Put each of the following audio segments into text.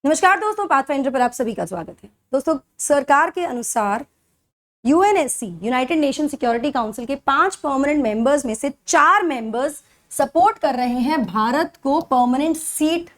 नमस्कार दोस्तों, पाथफाइंडर पर आप सभी का स्वागत है। दोस्तों, सरकार के अनुसार UNSC United nation security council के 5 परमानेंट मेंबर्स में से 4 मेंबर्स सपोर्ट कर रहे हैं भारत को परमानेंट सीट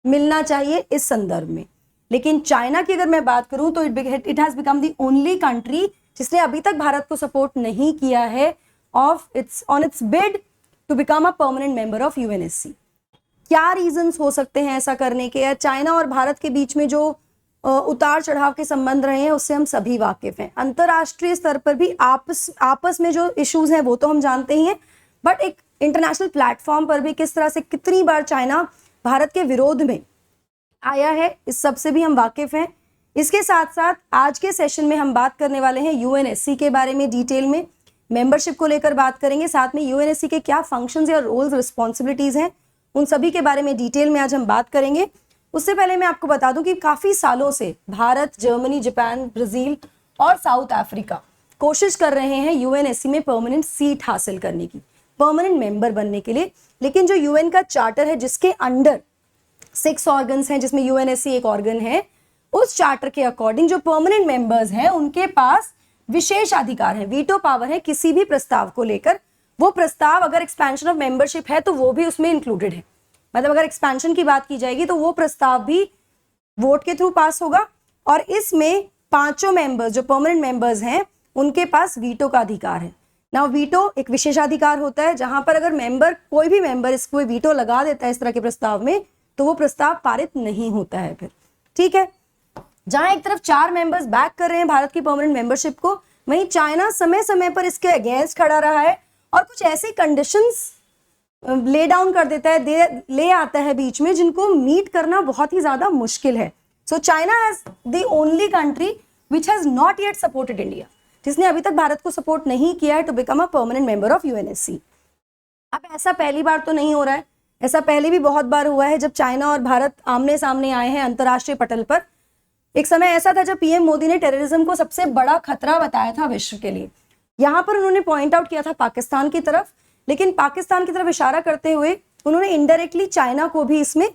मिलना चाहिए इस संदर्भ में। लेकिन चाइना की अगर मैं बात करूं तो it has become the only country जिसने अभी तक भारत को सपोर्ट नहीं किया है on its bid to become a permanent member of UNSC. क्या रीजंस हो सकते हैं ऐसा करने के? चाइना और भारत के बीच में जो उतार चढ़ाव के संबंध रहे हैं उससे हम सभी वाकिफ हैं। अंतरराष्ट्रीय स्तर पर भी आपस में जो इश्यूज हैं वो तो हम जानते ही हैं, बट एक इंटरनेशनल प्लेटफॉर्म पर भी किस तरह से कितनी बार चाइना भारत के विरोध में आया है, इस सब से भी हम वाकिफ हैं। इसके साथ साथ आज के सेशन में हम बात करने वाले हैं यूएनएससी के बारे में, डिटेल में मेंबरशिप को लेकर बात करेंगे। साथ में यूएनएससी के क्या फंक्शंस या रोल्स रिस्पॉन्सिबिलिटीज हैं, उन सभी के बारे में डिटेल में आज हम बात करेंगे। उससे पहले मैं आपको बता दूं कि काफी सालों से भारत, जर्मनी, जापान, ब्राजील और साउथ अफ्रीका कोशिश कर रहे हैं यूएनएससी में परमानेंट सीट हासिल करने की, परमानेंट मेंबर बनने के लिए। लेकिन जो यूएन का चार्टर है जिसके अंडर 6 ऑर्गन्स हैं, जिसमें यूएनएससी एक ऑर्गन है, उस चार्टर के अकॉर्डिंग जो परमानेंट मेंबर्स हैं उनके पास विशेष अधिकार है, वीटो पावर है किसी भी प्रस्ताव को लेकर। वो प्रस्ताव अगर एक्सपेंशन ऑफ मेंबरशिप है तो वो भी उसमें इंक्लूडेड है। मतलब अगर एक्सपेंशन की बात की जाएगी तो वो प्रस्ताव भी वोट के थ्रू पास होगा। और इसमें 5 मेंबर्स जो परमानेंट मेंबर्स हैं उनके पास वीटो का अधिकार है। नाउ वीटो एक विशेषाधिकार होता है जहां पर अगर मेंबर, कोई भी मेंबर इसको वीटो लगा देता है इस तरह के प्रस्ताव में, तो वो प्रस्ताव पारित नहीं होता है फिर। ठीक है, जहां एक तरफ 4 मेंबर्स बैक कर रहे हैं भारत की परमानेंट मेंबरशिप को, वहीं चाइना समय समय पर इसके अगेंस्ट खड़ा रहा है और कुछ ऐसी कंडीशंस ले डाउन कर देता है, ले आता है बीच में, जिनको मीट करना बहुत ही ज्यादा मुश्किल है। So China has the only country which has not yet supported India, जिसने अभी तक भारत को सपोर्ट नहीं किया है to become a permanent member of UNSC. अब ऐसा पहली बार तो नहीं हो रहा है, ऐसा पहले भी बहुत बार हुआ है जब चाइना और भारत आमने सामने आए हैं अंतरराष्ट्रीय पटल पर। एक समय ऐसा था जब पीएम मोदी ने टेररिज्म को सबसे बड़ा खतरा बताया था विश्व के लिए। यहां पर उन्होंने पॉइंट आउट किया था पाकिस्तान की तरफ, लेकिन पाकिस्तान की तरफ इशारा करते हुए उन्होंने इनडायरेक्टली चाइना को भी इसमें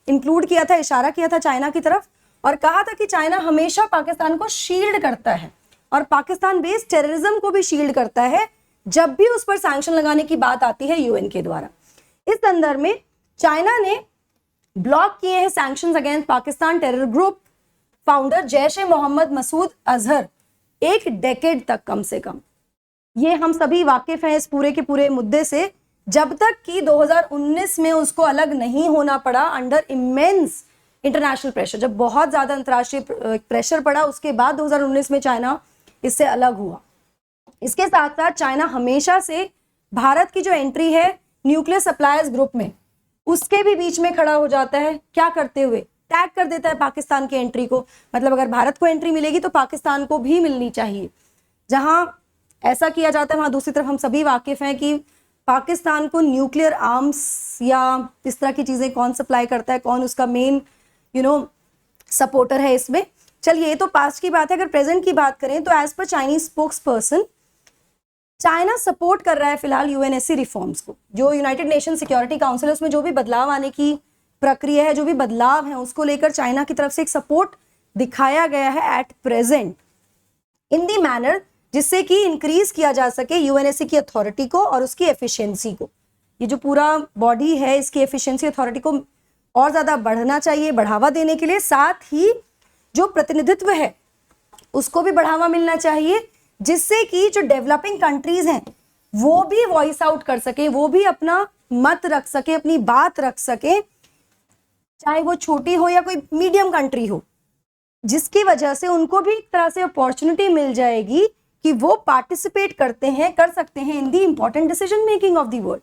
इंक्लूड किया था, इशारा किया था चाइना की तरफ, और कहा था कि चाइना हमेशा पाकिस्तान को शील्ड करता है और पाकिस्तान बेस्ड टेररिज्म को भी शील्ड करता है जब भी उस पर सैंक्शन लगाने की बात आती है यूएन के द्वारा। इस संदर्भ में चाइना ने ब्लॉक किए हैं sanctions against Pakistan terror group founder Jaish e Mohammed Masood Azhar 1 decade तक कम से कम। ये हम सभी वाकिफ हैं इस पूरे के पूरे मुद्दे से, जब तक कि 2019 में उसको अलग नहीं होना पड़ा अंडर इमेंस इंटरनेशनल प्रेशर। जब बहुत ज्यादा अंतर्राष्ट्रीय प्रेशर पड़ा उसके बाद 2019 में चाइना इससे अलग हुआ। इसके साथ साथ चाइना हमेशा से भारत की जो एंट्री है न्यूक्लियर सप्लायर्स ग्रुप में, उसके भी बीच में खड़ा हो जाता है। क्या करते हुए? टैग कर देता है पाकिस्तान की एंट्री को। मतलब अगर भारत को एंट्री मिलेगी तो पाकिस्तान को भी मिलनी चाहिए। जहां ऐसा किया जाता है वहां दूसरी तरफ हम सभी वाकिफ हैं कि पाकिस्तान को न्यूक्लियर आर्म्स या इस तरह की चीजें कौन सप्लाई करता है, कौन उसका मेन सपोर्टर है इसमें। चलिए, ये तो पास्ट की बात है। अगर प्रेजेंट की बात करें तो as per Chinese spokesperson, China support कर रहा है फिलहाल यूएनएससी रिफॉर्म्स को। जो यूनाइटेड नेशन सिक्योरिटी काउंसिल है उसमें जो भी बदलाव आने की प्रक्रिया है, जो भी बदलाव है, उसको लेकर चाइना की तरफ से एक सपोर्ट दिखाया गया है at present in the manner जिससे कि इंक्रीज किया जा सके यूएनएससी की अथॉरिटी को और उसकी एफिशिएंसी को। ये जो पूरा बॉडी है इसकी एफिशिएंसी, अथॉरिटी को और ज्यादा बढ़ना चाहिए, बढ़ावा देने के लिए। साथ ही जो प्रतिनिधित्व है उसको भी बढ़ावा मिलना चाहिए, जिससे कि जो डेवलपिंग कंट्रीज हैं वो भी वॉइस आउट कर सके, वो भी अपना मत रख सके, अपनी बात रख सके, चाहे वो छोटी हो या कोई मीडियम कंट्री हो, जिसकी वजह से उनको भी एक तरह से अपॉर्चुनिटी मिल जाएगी कि वो पार्टिसिपेट कर सकते हैं in the important decision making of the world.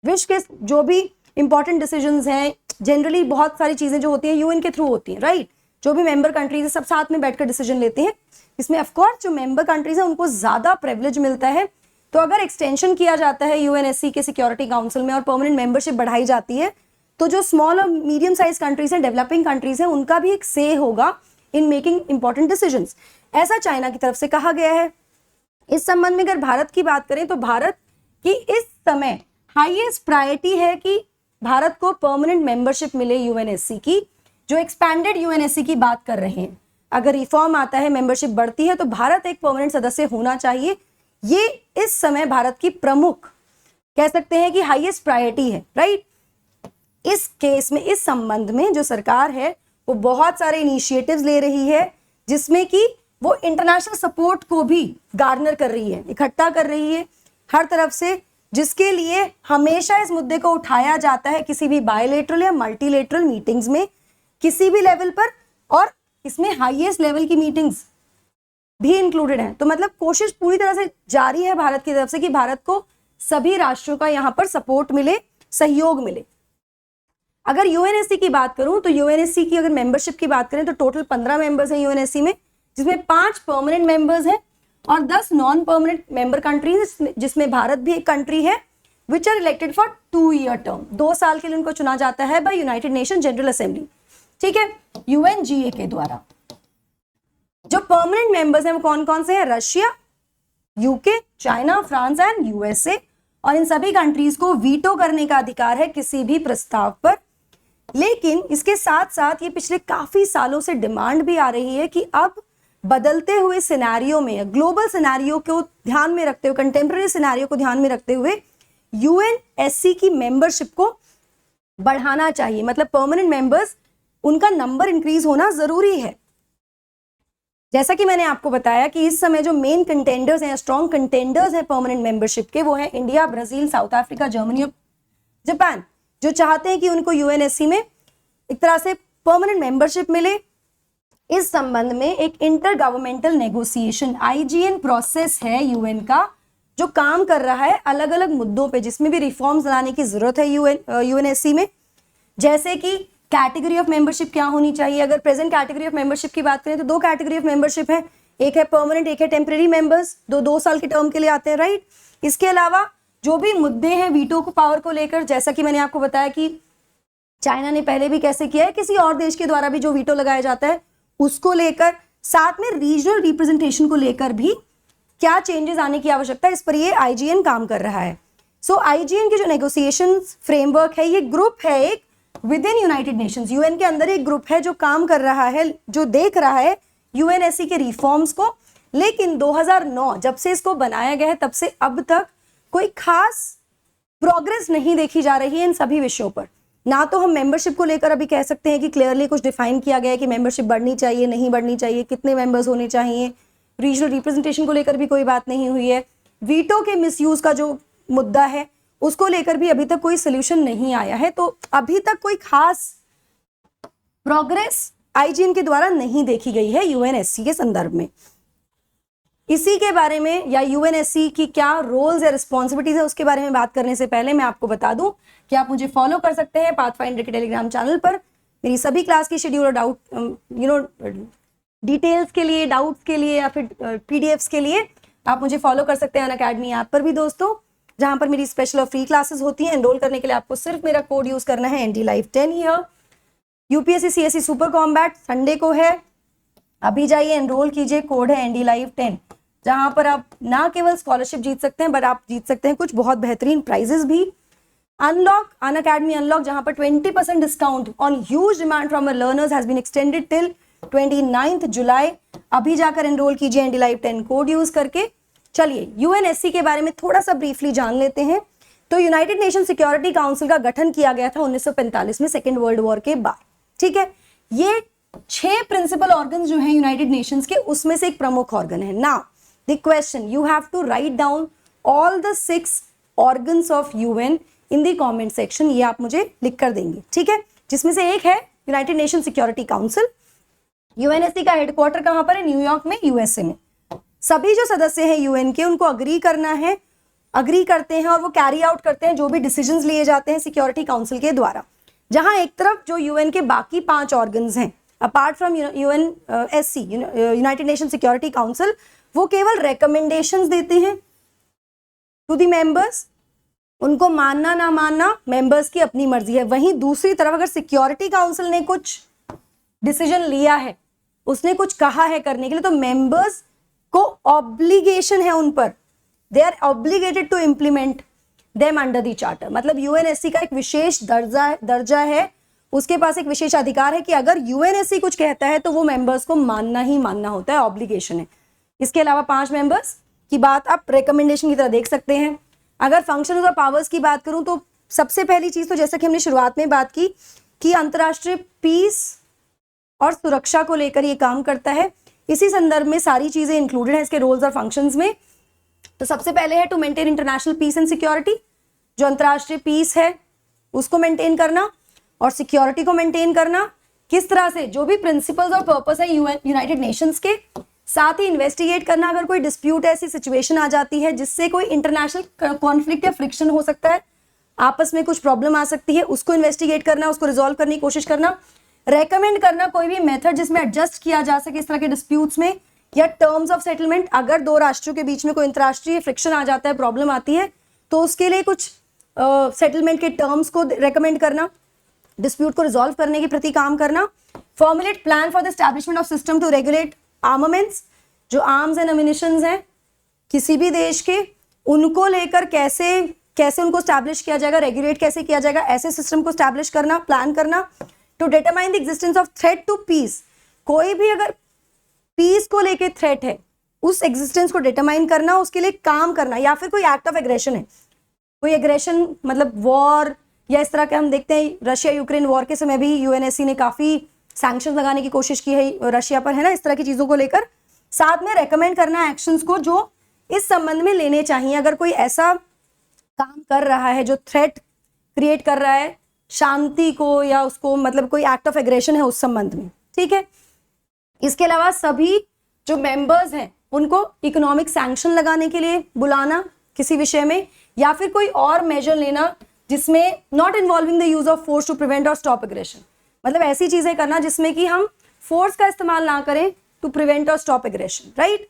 विश्व के जो भी इंपॉर्टेंट डिसीजंस हैं, जनरली बहुत सारी चीजें जो होती हैं यूएन के थ्रू होती हैं, राइट। जो भी मेंबर कंट्रीज है सब साथ में बैठकर डिसीजन लेते हैं। इसमें ऑफकोर्स जो मेंबर कंट्रीज है उनको ज्यादा प्रिविलेज मिलता है। तो अगर एक्सटेंशन किया जाता है यूएनएससी के सिक्योरिटी काउंसिल में और परमानेंट मेंबरशिप बढ़ाई जाती है, तो जो स्मॉल और मीडियम साइज कंट्रीज हैं, डेवलपिंग कंट्रीज हैं, उनका भी एक से होगा इन मेकिंग इंपॉर्टेंट डिसीजंस। ऐसा चाइना की तरफ से कहा गया है। इस संबंध में अगर भारत की बात करें तो भारत की इस समय हाईएस्ट प्रायोरिटी है कि भारत को परमानेंट मेंबरशिप मिले यूएनएससी की, जो एक्सपैंडेड यूएनएससी की बात कर रहे हैं, अगर रिफॉर्म आता है, मेंबरशिप बढ़ती है, तो भारत एक परमानेंट सदस्य होना चाहिए। ये इस समय भारत की प्रमुख, कह सकते हैं कि हाईएस्ट प्रायोरिटी है, राइट। इस केस में, इस संबंध में जो सरकार है वो बहुत सारे इनिशिएटिव्स ले रही है, जिसमें कि वो इंटरनेशनल सपोर्ट को भी गार्नर कर रही है, इकट्ठा कर रही है हर तरफ से, जिसके लिए हमेशा इस मुद्दे को उठाया जाता है किसी भी बायलेटरल या मल्टीलेटरल मीटिंग्स में, किसी भी लेवल पर, और इसमें हाईएस्ट लेवल की मीटिंग्स भी इंक्लूडेड है। तो मतलब कोशिश पूरी तरह से जारी है भारत की तरफ से कि भारत को सभी राष्ट्रों का यहां पर सपोर्ट मिले, सहयोग मिले। अगर यूएनएससी की बात करूं तो यूएनएससी की अगर मेंबरशिप की बात करें तो टोटल 15 मेंबर्स हैं यूएनएससी में, जिसमें 5 परमानेंट मेंबर्स हैं और 10 नॉन परमानेंट मेंबर कंट्रीज, जिसमें भारत भी एक कंट्री है, which are elected for 2 year term. 2 साल के लिए उनको चुना जाता है by United Nation General Assembly, ठीक है, यूएनजीए के द्वारा। जो परमानेंट मेंबर्स हैं वो कौन कौन से हैं? Russia, UK, China, France and USA. और इन सभी कंट्रीज को वीटो करने का अधिकार है किसी भी प्रस्ताव पर। लेकिन इसके साथ साथ ये पिछले काफी सालों से डिमांड भी आ रही है कि अब बदलते हुए सिनेरियो में, ग्लोबल सिनेरियो को ध्यान में रखते हुए, कंटेम्पररी सिनेरियो को ध्यान में रखते हुए यूएनएससी की मेंबरशिप को बढ़ाना चाहिए। मतलब परमानेंट मेंबर्स, उनका नंबर इंक्रीज होना जरूरी है। जैसा कि मैंने आपको बताया कि इस समय जो मेन कंटेंडर्स हैं, स्ट्रॉन्ग कंटेंडर्स हैं परमानेंट मेंबरशिप के, वो हैं India, Brazil, south Africa, Germany और जापान, जो चाहते हैं कि उनको यूएनएससी में एक तरह से परमानेंट मेंबरशिप मिले। इस संबंध में एक inter governmental negotiation IGN process है यूएन का, जो काम कर रहा है अलग अलग मुद्दों पे, जिसमें भी रिफॉर्म्स लाने की जरूरत है यूएनएससी में। जैसे कि कैटेगरी ऑफ मेंबरशिप क्या होनी चाहिए। अगर प्रेजेंट कैटेगरी ऑफ मेंबरशिप की बात करें तो 2 कैटेगरी ऑफ मेंबरशिप है, एक है परमानेंट, एक है टेम्परेरी मेंबर्स, 2 साल के टर्म के लिए आते हैं, राइट। इसके अलावा जो भी मुद्दे हैं वीटो को पावर को लेकर, जैसा कि मैंने आपको बताया कि चाइना ने पहले भी कैसे किया है, किसी और देश के द्वारा भी जो वीटो लगाया जाता है उसको लेकर, साथ में रीजनल रिप्रेजेंटेशन को लेकर भी क्या चेंजेस आने की आवश्यकता है, इस पर ये आईजीएन काम कर रहा है। सो आईजीएन की जो नेगोशिएशन फ्रेमवर्क है, ये ग्रुप है एक with in United Nations, UN के अंदर एक ग्रुप है जो काम कर रहा है, जो देख रहा है यूएनएससी के रिफॉर्म्स को। लेकिन 2009 जब से इसको बनाया गया है तब से अब तक कोई खास प्रोग्रेस नहीं देखी जा रही है इन सभी विषयों पर। ना तो हम मेंबरशिप को लेकर अभी कह सकते हैं कि क्लियरली कुछ डिफाइन किया गया है कि मेंबरशिप बढ़नी चाहिए, नहीं बढ़नी चाहिए, कितने मेंबर्स होने चाहिए। रीजनल रिप्रेजेंटेशन को लेकर भी कोई बात नहीं हुई है। वीटो के मिसयूज का जो मुद्दा है उसको लेकर भी अभी तक कोई सोल्यूशन नहीं आया है। तो अभी तक कोई खास प्रोग्रेस आईजीएन के द्वारा नहीं देखी गई है यूएनएससी के संदर्भ में। इसी के बारे में, या यूएनएससी की क्या रोल्स या रिस्पॉन्सिबिलिटीज है, उसके बारे में बात करने से पहले मैं आपको बता दूं कि आप मुझे फॉलो कर सकते हैं पाथफाइंडर के टेलीग्राम चैनल पर। मेरी सभी क्लास की शेड्यूल और डाउट डिटेल्स के लिए, डाउट्स के लिए या फिर पीडीएफ्स के लिए आप मुझे फॉलो कर सकते हैं अनअकैडमी ऐप पर भी दोस्तों, जहां पर मेरी स्पेशल और फ्री क्लासेस होती हैं। एनरोल करने के लिए आपको सिर्फ मेरा कोड यूज करना है NDLive10 here. UPSC CSC super combat Sunday को है, अभी जाइए एनरोल कीजिए, कोड है NDLive10, जहां पर आप ना केवल स्कॉलरशिप जीत सकते हैं बट आप जीत सकते हैं कुछ बहुत बेहतरीन प्राइजेस भी। अनलॉक, अनअकैडमी अनलॉक, जहां पर 20% discount on huge demand from learners has been extended till 29 July. अभी जाकर एनरोल कीजिए NDLive10 कोड यूज करके। चलिए यूएनएससी के बारे में थोड़ा सा ब्रीफली जान लेते हैं। तो यूनाइटेड नेशन सिक्योरिटी काउंसिल का गठन किया गया था 1945 में, सेकेंड वर्ल्ड वॉर के बाद, ठीक है। ये 6 प्रिंसिपल ऑर्गन जो हैं यूनाइटेड नेशंस के, उसमें से एक प्रमुख ऑर्गन है। Now the question, you have to write down all the 6 organs of UN in the comment section. ये आप मुझे लिख कर देंगे, ठीक है, जिसमें से एक है United nation security council. UNSC का हेडक्वार्टर कहां पर है? न्यूयॉर्क में, यूएसए में। सभी जो सदस्य हैं यूएन के, उनको अग्री करना है, अग्री करते हैं और वो कैरी आउट करते हैं जो भी डिसीजंस लिए जाते हैं सिक्योरिटी काउंसिल के द्वारा। जहां एक तरफ जो यूएन के बाकी 5 ऑर्गन्स हैं apart from UNSC, United nation security council, वो केवल रिकमेंडेशंस देते हैं टू द मेंबर्स। उनको मानना ना मानना मेंबर्स की अपनी मर्जी है। वहीं दूसरी तरफ अगर सिक्योरिटी काउंसिल ने कुछ डिसीजन लिया है, उसने कुछ कहा है करने के लिए, तो मेंबर्स को ऑब्लिगेशन है उन पर, they are obligated to implement them under the charter. मतलब यूएनएससी का एक विशेष दर्जा है उसके पास एक विशेष अधिकार है कि अगर यूएनएससी कुछ कहता है तो वो मेंबर्स को मानना ही मानना होता है, ऑब्लिगेशन है। इसके अलावा 5 मेंबर्स की बात आप रिकमेंडेशन की तरह देख सकते हैं। अगर फंक्शंस और पावर्स की बात करूं तो सबसे पहली चीज तो जैसा कि हमने शुरुआत में बात की कि अंतर्राष्ट्रीय पीस और सुरक्षा को लेकर ये काम करता है। इसी संदर्भ में सारी चीजें इंक्लूडेड है इसके रोल्स और फंक्शंस में। तो सबसे पहले है to maintain international peace and security, जो अंतर्राष्ट्रीय पीस है उसको मेंटेन करना और सिक्योरिटी को मेंटेन करना। किस तरह से, जो भी प्रिंसिपल्स और पर्पस है यूनाइटेड नेशंस के, साथ ही इन्वेस्टिगेट करना अगर कोई डिस्प्यूट ऐसी सिचुएशन आ जाती है जिससे कोई इंटरनेशनल कॉन्फ्लिक्ट या फ्रिक्शन हो सकता है, आपस में कुछ प्रॉब्लम आ सकती है, उसको इन्वेस्टिगेट करना, उसको रिजॉल्व करने की कोशिश करना, रेकमेंड करना कोई भी मेथड जिसमें एडजस्ट किया जा सके इस तरह के डिस्प्यूट्स में, या टर्म्स ऑफ सेटलमेंट, अगर दो राष्ट्रों के बीच में कोई अंतर्राष्ट्रीय फ्रिक्शन आ जाता है, प्रॉब्लम आती है, तो उसके लिए कुछ सेटलमेंट के टर्म्स को रेकमेंड करना, डिस्प्यूट को रिजॉल्व करने के प्रति काम करना, formulate plan for the establishment of system to regulate armaments, जो आर्म्स एंड एमिनिशंस हैं किसी भी देश के, उनको लेकर कैसे उनको स्टैब्लिश किया जाएगा, रेगुलेट कैसे किया जाएगा, ऐसे सिस्टम को स्टैब्लिश करना, प्लान करना। To determine the existence of threat to peace, कोई भी अगर पीस को लेके थ्रेट है उस एग्जिस्टेंस को डिटरमाइन करना, उसके लिए काम करना, या फिर कोई एक्ट ऑफ एग्रेशन है, कोई एग्रेशन मतलब वॉर या इस तरह के हम देखते हैं रशिया यूक्रेन वॉर के समय भी यूएनएससी ने काफी सैंक्शन लगाने की कोशिश की है रशिया पर, है ना, इस तरह की चीजों को लेकर। साथ में रेकमेंड करना एक्शंस को जो इस संबंध में लेने चाहिए अगर कोई ऐसा काम कर रहा है जो थ्रेट क्रिएट कर रहा है शांति को, या उसको मतलब कोई एक्ट ऑफ एग्रेशन है उस संबंध में, ठीक है। इसके अलावा सभी जो मेंबर्स हैं उनको इकोनॉमिक सैंक्शन लगाने के लिए बुलाना किसी विषय में, या फिर कोई और मेजर लेना जिसमें not involving the use of force to prevent और स्टॉप एग्रेशन, मतलब ऐसी चीजें करना जिसमें कि हम फोर्स का इस्तेमाल ना करें टू प्रिवेंट और स्टॉप एग्रेशन, राइट,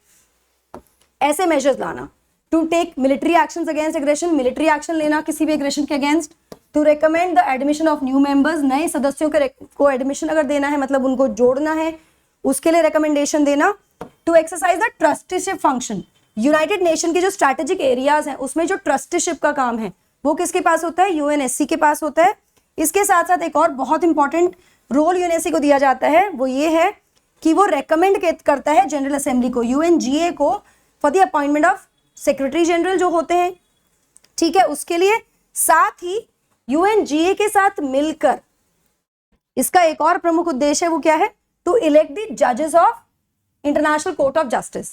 ऐसे मेजर्स लाना। To take military actions against aggression, military action लेना किसी भी एग्रेशन के against. To recommend the admission of new members, नए सदस्यों को एडमिशन अगर देना है मतलब उनको जोड़ना है, उसके लिए रिकमेंडेशन देना। To exercise the trusteeship function, United Nation के जो स्ट्रैटेजिक एरियाज हैं उसमें जो ट्रस्टीशिप का काम है वो किसके पास होता है, यूएनएससी के पास होता है। इसके साथ साथ एक और बहुत इंपॉर्टेंट रोल यूएनएससी को दिया जाता है, वो ये है कि वो रेकमेंड करता है जनरल असेंबली को, यूएनजीए को, for the appointment of secretary general जो होते हैं, ठीक है, उसके लिए। साथ ही यूएनजीए के साथ मिलकर इसका एक और प्रमुख उद्देश्य है, वो क्या है, टू इलेक्ट द जजेस of international court of justice.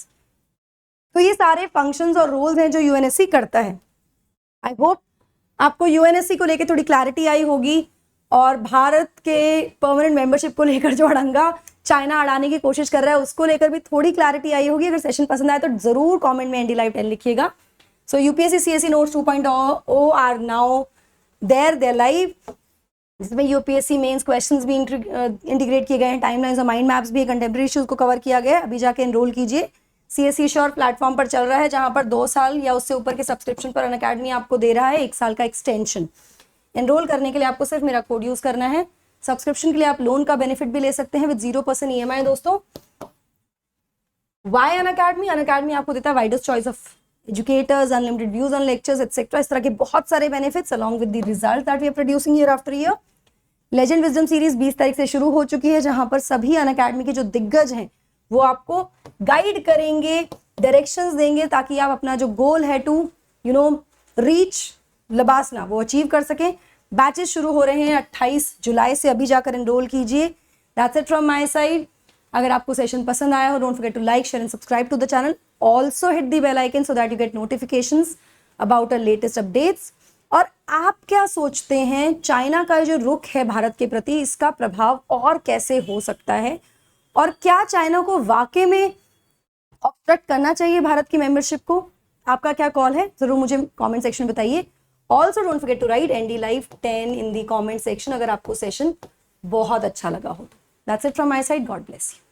तो ये सारे फंक्शंस और रोल्स हैं जो यूएनएससी करता है। आई होप आपको यूएनएससी को लेकर थोड़ी क्लैरिटी आई होगी, और भारत के परमानेंट मेंबरशिप को लेकर जो अड़ंगा चाइना अड़ाने की कोशिश कर रहा है उसको लेकर भी थोड़ी क्लैरिटी आई होगी। अगर सेशन पसंद आए तो जरूर कमेंट में ND Live 10 लिखिएगा। So UPSC CSE notes 2.0 are now there live, जिसमें यूपीएससी मेंस क्वेश्चंस भी इंटीग्रेट किए गए हैं, टाइमलाइंस और माइंड मैप्स भी, कंटेम्प्रेरी इश्यूज को कवर किया गया है। अभी जाके एनरोल कीजिए। CSE श्योर प्लेटफॉर्म पर चल रहा है, जहां पर 2 साल या उससे ऊपर के सब्सक्रिप्शन पर अनअकैडमी आपको दे रहा है 1 साल का एक्सटेंशन। एनरोल करने के लिए आपको सिर्फ मेरा कोड यूज करना है। सब्सक्रिप्शन के लिए आप लोन का बेनिफिट भी ले सकते हैं विद 0% EMI। दोस्तों, वाई अनअकैडमी? अनअकैडमी आपको देता है widest choice of educators, unlimited views on lectures etcetera, इस तरह के बहुत सारे benefits along with the result that we are producing year after year. Legend wisdom series 20 तारीख से शुरू हो चुकी है, जहां पर सभी अनअकैडमी के जो दिग्गज हैं वो आपको गाइड करेंगे, डायरेक्शंस देंगे, ताकि आप अपना जो गोल है टू रीच लबासना वो अचीव कर सकें। बैचेस शुरू हो रहे हैं 28 जुलाई से, अभी जाकर एनरोल कीजिए। That's it from my side. अगर आपको सेशन पसंद आया हो, don't forget to like, share and subscribe to the channel. Also hit the bell icon so that you get notifications about our latest updates. और आप क्या सोचते हैं, चाइना का जो रुख है भारत के प्रति, इसका प्रभाव और कैसे हो सकता है, और क्या चाइना को वाकई में ऑब्स्ट्रक्ट करना चाहिए भारत की मेंबरशिप को? आपका क्या कॉल है, जरूर मुझे कमेंट सेक्शन में बताइए। Also don't forget to write ND Live 10 in the comment section अगर आपको सेशन बहुत अच्छा लगा हो तो। That's it from my side. God bless you.